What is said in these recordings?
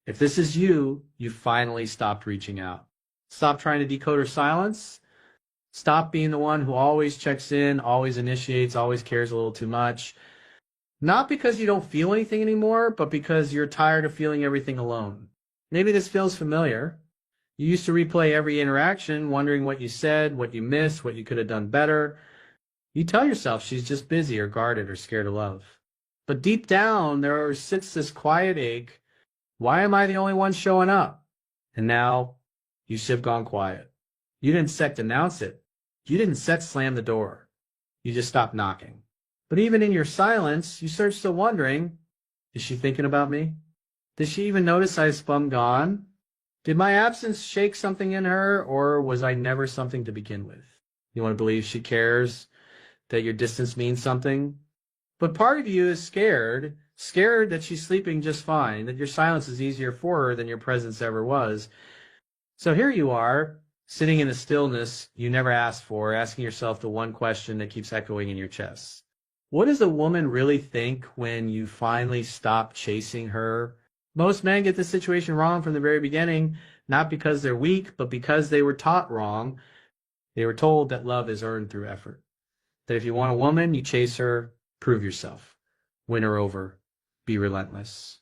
If this is you, you finally stopped reaching out. Stop trying to decode her silence. Stop being the one who always checks in, always initiates, always cares a little too much. Not because you don't feel anything anymore, but because you're tired of feeling everything alone. Maybe this feels familiar. You used to replay every interaction, wondering what you said, what you missed, what you could have done better. You tell yourself she's just busy or guarded or scared of love. But deep down, there sits this quiet ache. Why am I the only one showing up? And now, you should have gone quiet. You didn't set announce it. You didn't set slam the door. You just stopped knocking. But even in your silence, you start still wondering, is she thinking about me? Did she even notice I spun gone? Did my absence shake something in her, or was I never something to begin with? You want to believe she cares, that your distance means something? But part of you is scared that she's sleeping just fine, that your silence is easier for her than your presence ever was. So here you are, sitting in the stillness you never asked for, asking yourself the one question that keeps echoing in your chest. What does a woman really think when you finally stop chasing her? Most men get this situation wrong from the very beginning, not because they're weak, but because they were taught wrong. They were told that love is earned through effort. That if you want a woman, you chase her, prove yourself, win her over, be relentless.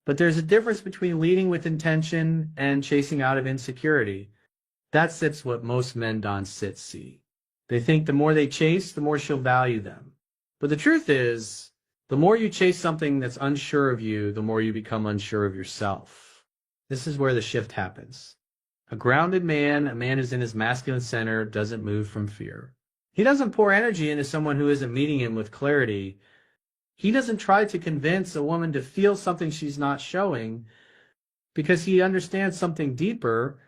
But there's a difference between leading with intention and chasing out of insecurity. That's what most men don't see. They think the more they chase, the more she'll value them. But the truth is, the more you chase something that's unsure of you, the more you become unsure of yourself. This is where the shift happens. A grounded man, a man who's in his masculine center, doesn't move from fear. He doesn't pour energy into someone who isn't meeting him with clarity. He doesn't try to convince a woman to feel something she's not showing because he understands something deeper.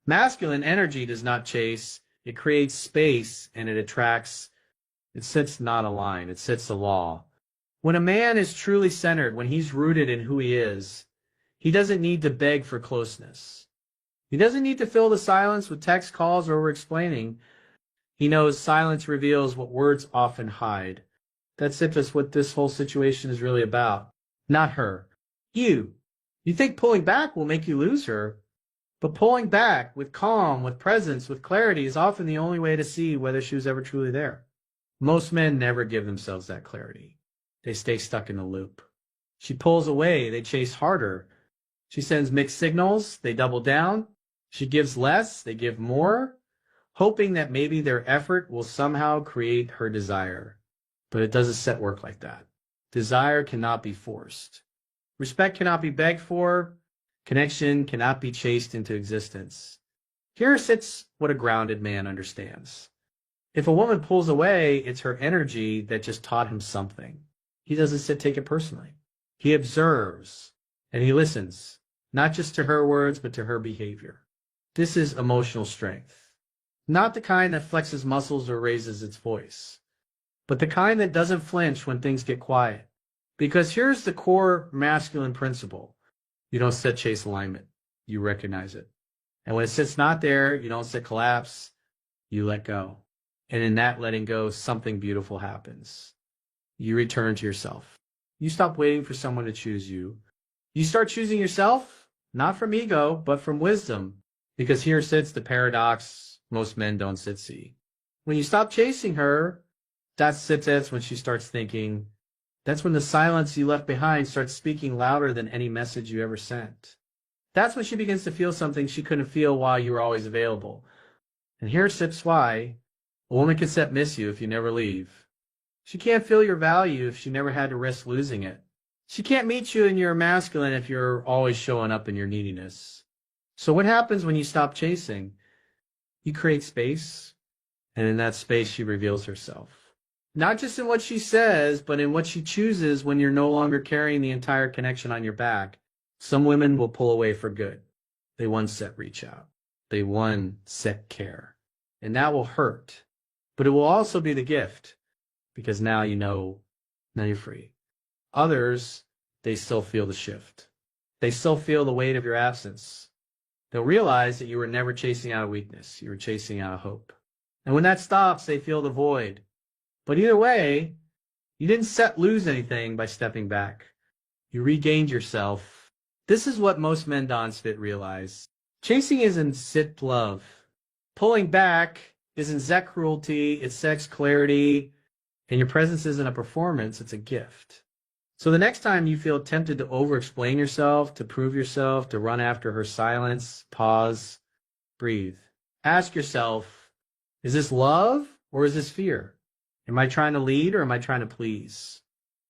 Masculine energy does not chase. It creates space and it attracts. It sets not a line. It sets a law. When a man is truly centered, when he's rooted in who he is, he doesn't need to beg for closeness. He doesn't need to fill the silence with text calls or over-explaining. He knows silence reveals what words often hide. That's what this whole situation is really about. Not her. You. You think pulling back will make you lose her, but pulling back with calm, with presence, with clarity is often the only way to see whether she was ever truly there. Most men never give themselves that clarity. They stay stuck in a loop. She pulls away, they chase harder. She sends mixed signals, they double down. She gives less, they give more, hoping that maybe their effort will somehow create her desire. But it doesn't work like that. Desire cannot be forced. Respect cannot be begged for. Connection cannot be chased into existence. Here sits what a grounded man understands. If a woman pulls away, it's her energy that just taught him something. He doesn't take it personally. He observes and he listens, not just to her words, but to her behavior. This is emotional strength. Not the kind that flexes muscles or raises its voice, but the kind that doesn't flinch when things get quiet. Because here's the core masculine principle. You don't set chase alignment. You recognize it. And when it sits not there, you don't set collapse. You let go. And in that letting go, something beautiful happens. You return to yourself. You stop waiting for someone to choose you. You start choosing yourself, not from ego, but from wisdom. Because here sits the paradox most men don't see. When you stop chasing her, that's when she starts thinking. That's when the silence you left behind starts speaking louder than any message you ever sent. That's when she begins to feel something she couldn't feel while you were always available. And here sits why a woman can miss you if you never leave. She can't feel your value if she never had to risk losing it. She can't meet you in your masculine if you're always showing up in your neediness. So what happens when you stop chasing? You create space, and in that space she reveals herself. Not just in what she says, but in what she chooses when you're no longer carrying the entire connection on your back. Some women will pull away for good. They reach out. They care. And that will hurt. But it will also be the gift, because now now you're free. Others, they still feel the shift. They still feel the weight of your absence. They'll realize that you were never chasing out a weakness. You were chasing out a hope. And when that stops, they feel the void. But either way, you didn't lose anything by stepping back. You regained yourself, This is what most men don't realize. Chasing isn't sit love. Pulling back isn't sex cruelty, it's sex clarity, and your presence isn't a performance, it's a gift. So the next time you feel tempted to over-explain yourself, to prove yourself, to run after her silence, pause, breathe. Ask yourself, is this love or is this fear? Am I trying to lead or am I trying to please?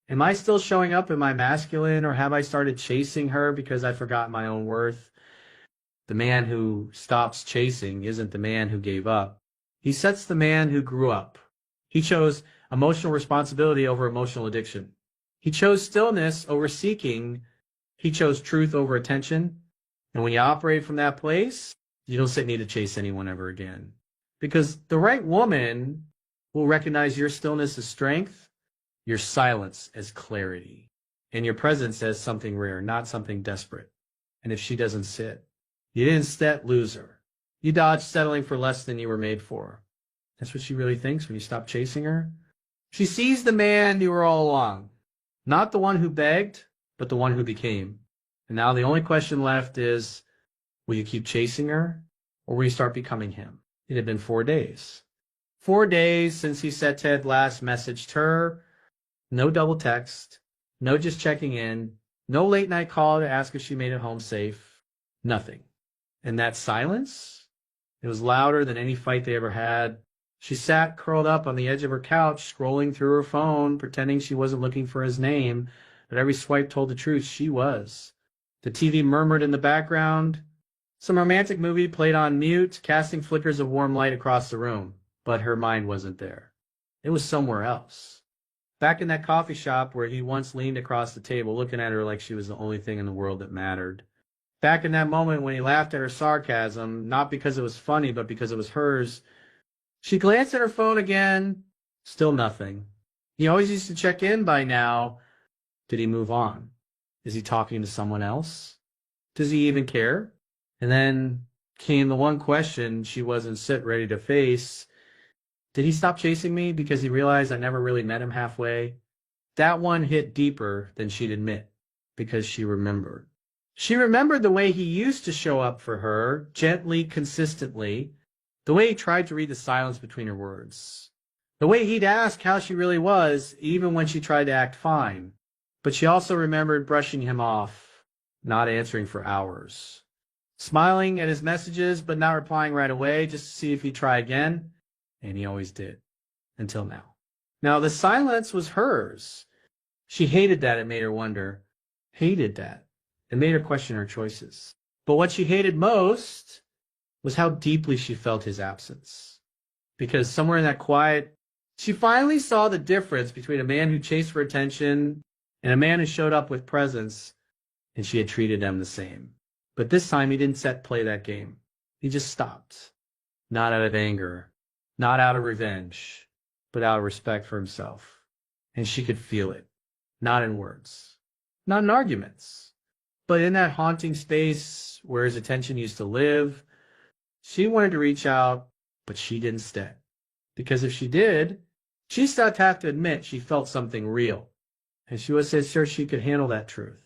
Am I still showing up in my masculine, or have I started chasing her because I forgot my own worth? The man who stops chasing isn't the man who gave up. He sets the man who grew up. He chose emotional responsibility over emotional addiction. He chose stillness over seeking. He chose truth over attention. And when you operate from that place, you don't need to chase anyone ever again. Because the right woman will recognize your stillness as strength, your silence as clarity, and your presence as something rare, not something desperate. And if she doesn't sit, you didn't lose her. You dodged settling for less than you were made for. That's what she really thinks when you stop chasing her. She sees the man you were all along, not the one who begged, but the one who became. And now the only question left is, will you keep chasing her, or will you start becoming him? It had been 4 days. 4 days since he said Ted last messaged her. No double text, no just checking in, no late night call to ask if she made it home safe, nothing. And that silence, it was louder than any fight they ever had. She sat curled up on the edge of her couch, scrolling through her phone, pretending she wasn't looking for his name, but every swipe told the truth, she was. The TV murmured in the background. Some romantic movie played on mute, casting flickers of warm light across the room, but her mind wasn't there. It was somewhere else. Back in that coffee shop where he once leaned across the table, looking at her like she was the only thing in the world that mattered. Back in that moment when he laughed at her sarcasm, not because it was funny, but because it was hers. She glanced at her phone again, still nothing. He always used to check in by now. Did he move on? Is he talking to someone else? Does he even care? And then came the one question she wasn't ready to face. Did he stop chasing me because he realized I never really met him halfway? That one hit deeper than she'd admit, because she remembered. She remembered the way he used to show up for her, gently, consistently, the way he tried to read the silence between her words, the way he'd ask how she really was, even when she tried to act fine. But she also remembered brushing him off, not answering for hours, smiling at his messages but not replying right away just to see if he'd try again. And he always did, until now. Now, the silence was hers. She hated that. It made her wonder. Hated that. It made her question her choices. But what she hated most was how deeply she felt his absence. Because somewhere in that quiet, she finally saw the difference between a man who chased for attention and a man who showed up with presence, and she had treated them the same. But this time he didn't play that game. He just stopped. Not out of anger. Not out of revenge, but out of respect for himself. And she could feel it, not in words, not in arguments, but in that haunting space where his attention used to live. She wanted to reach out, but she didn't step. Because if she did, she'd start to have to admit she felt something real. And she wasn't sure she could handle that truth.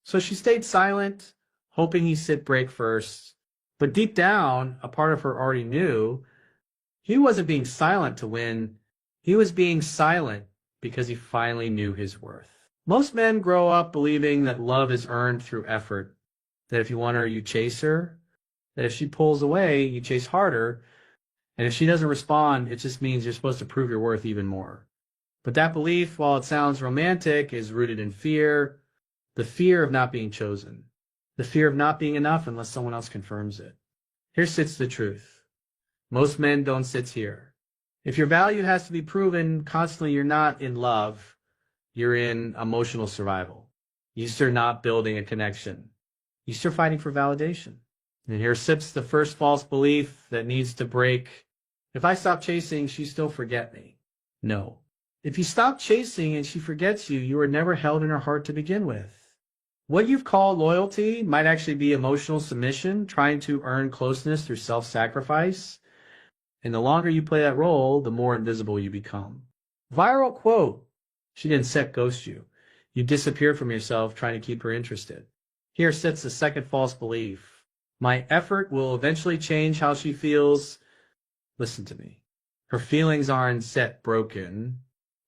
So she stayed silent, hoping he'd break first. But deep down, a part of her already knew he wasn't being silent to win. He was being silent because he finally knew his worth. Most men grow up believing that love is earned through effort, that if you want her, you chase her, that if she pulls away, you chase harder, and if she doesn't respond, it just means you're supposed to prove your worth even more. But that belief, while it sounds romantic, is rooted in fear, the fear of not being chosen, the fear of not being enough unless someone else confirms it. Here sits the truth. Most men don't sit here. If your value has to be proven constantly, you're not in love. You're in emotional survival. You're not building a connection. You're fighting for validation. And here sits the first false belief that needs to break. If I stop chasing, she still forget me. No. If you stop chasing and she forgets you, you were never held in her heart to begin with. What you've called loyalty might actually be emotional submission, trying to earn closeness through self-sacrifice. And the longer you play that role, the more invisible you become. Viral quote. She didn't ghost you. You disappeared from yourself trying to keep her interested. Here sits the second false belief. My effort will eventually change how she feels. Listen to me. Her feelings aren't set broken.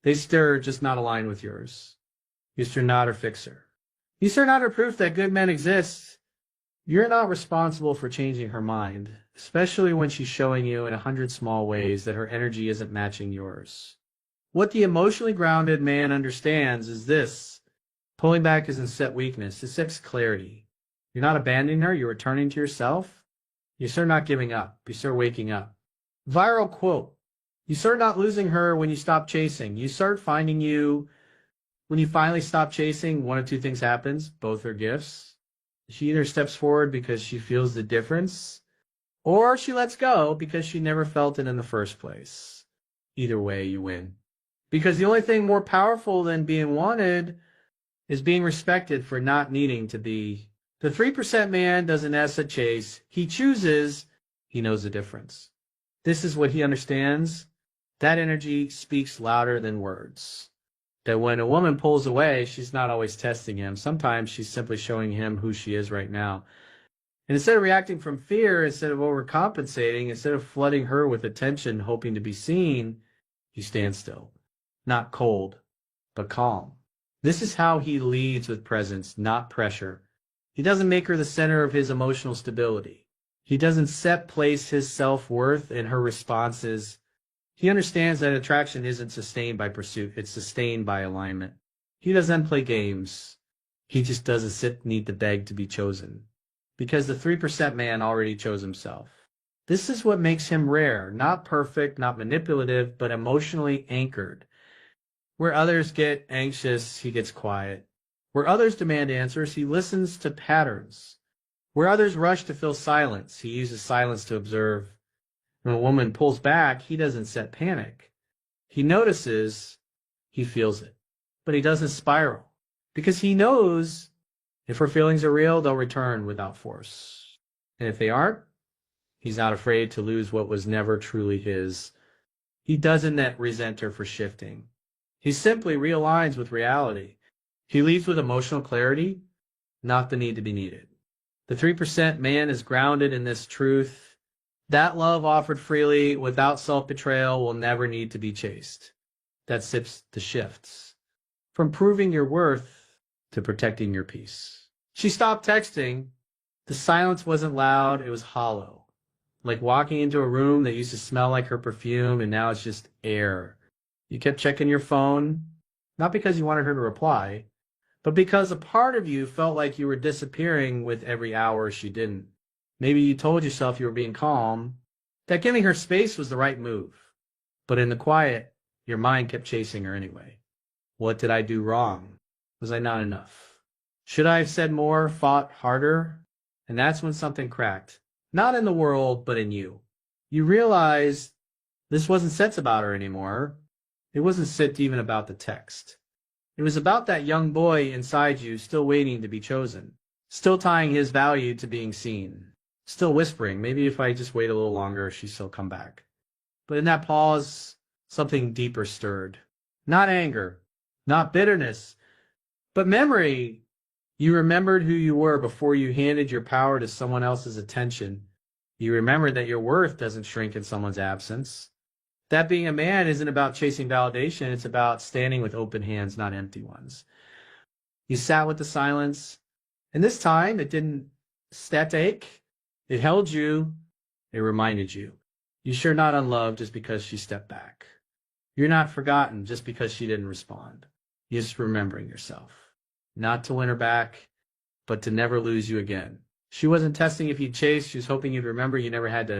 They stir, just not aligned with yours. You're not her fixer. You're not her proof that good men exist. You're not responsible for changing her mind, especially when she's showing you in 100 small ways that her energy isn't matching yours. What the emotionally grounded man understands is this. Pulling back isn't set weakness, it sets clarity. You're not abandoning her, you're returning to yourself. You start not giving up, you start waking up. Viral quote. You start not losing her when you stop chasing. You start finding you. When you finally stop chasing, one of two things happens. Both are gifts. She either steps forward because she feels the difference, or she lets go because she never felt it in the first place. Either way, you win. Because the only thing more powerful than being wanted is being respected for not needing to be. The 3% man doesn't ask to chase. He chooses. He knows the difference. This is what he understands. That energy speaks louder than words. That when a woman pulls away, she's not always testing him. Sometimes she's simply showing him who she is right now. And instead of reacting from fear, instead of overcompensating, instead of flooding her with attention, hoping to be seen, you stand still. Not cold, but calm. This is how he leads with presence, not pressure. He doesn't make her the center of his emotional stability. He doesn't place his self-worth in her responses. He understands that attraction isn't sustained by pursuit, it's sustained by alignment. He doesn't play games. He just doesn't need to beg to be chosen. Because the 3% man already chose himself. This is what makes him rare, not perfect, not manipulative, but emotionally anchored. Where others get anxious, he gets quiet. Where others demand answers, he listens to patterns. Where others rush to fill silence, he uses silence to observe. When a woman pulls back, he doesn't set panic. He notices, he feels it. But he doesn't spiral. Because he knows if her feelings are real, they'll return without force. And if they aren't, he's not afraid to lose what was never truly his. He doesn't resent her for shifting. He simply realigns with reality. He leads with emotional clarity, not the need to be needed. The 3% man is grounded in this truth. That love offered freely, without self-betrayal, will never need to be chased. That sips the shifts. From proving your worth to protecting your peace. She stopped texting. The silence wasn't loud, it was hollow. Like walking into a room that used to smell like her perfume and now it's just air. You kept checking your phone, not because you wanted her to reply, but because a part of you felt like you were disappearing with every hour she didn't. Maybe you told yourself you were being calm, that giving her space was the right move. But in the quiet, your mind kept chasing her anyway. What did I do wrong? Was I not enough? Should I have said more, fought harder? And that's when something cracked. Not in the world, but in you. You realized this wasn't sets about her anymore. It wasn't sit even about the text. It was about that young boy inside you still waiting to be chosen. Still tying his value to being seen. Still whispering, maybe if I just wait a little longer, she'll still come back. But in that pause, something deeper stirred. Not anger, not bitterness, but memory. You remembered who you were before you handed your power to someone else's attention. You remembered that your worth doesn't shrink in someone's absence. That being a man isn't about chasing validation, it's about standing with open hands, not empty ones. You sat with the silence, and this time it didn't static. It held you. It reminded you. You're not unloved just because she stepped back. You're not forgotten just because she didn't respond. You're just remembering yourself. Not to win her back, but to never lose you again. She wasn't testing if you'd chase. She was hoping you'd remember you never had to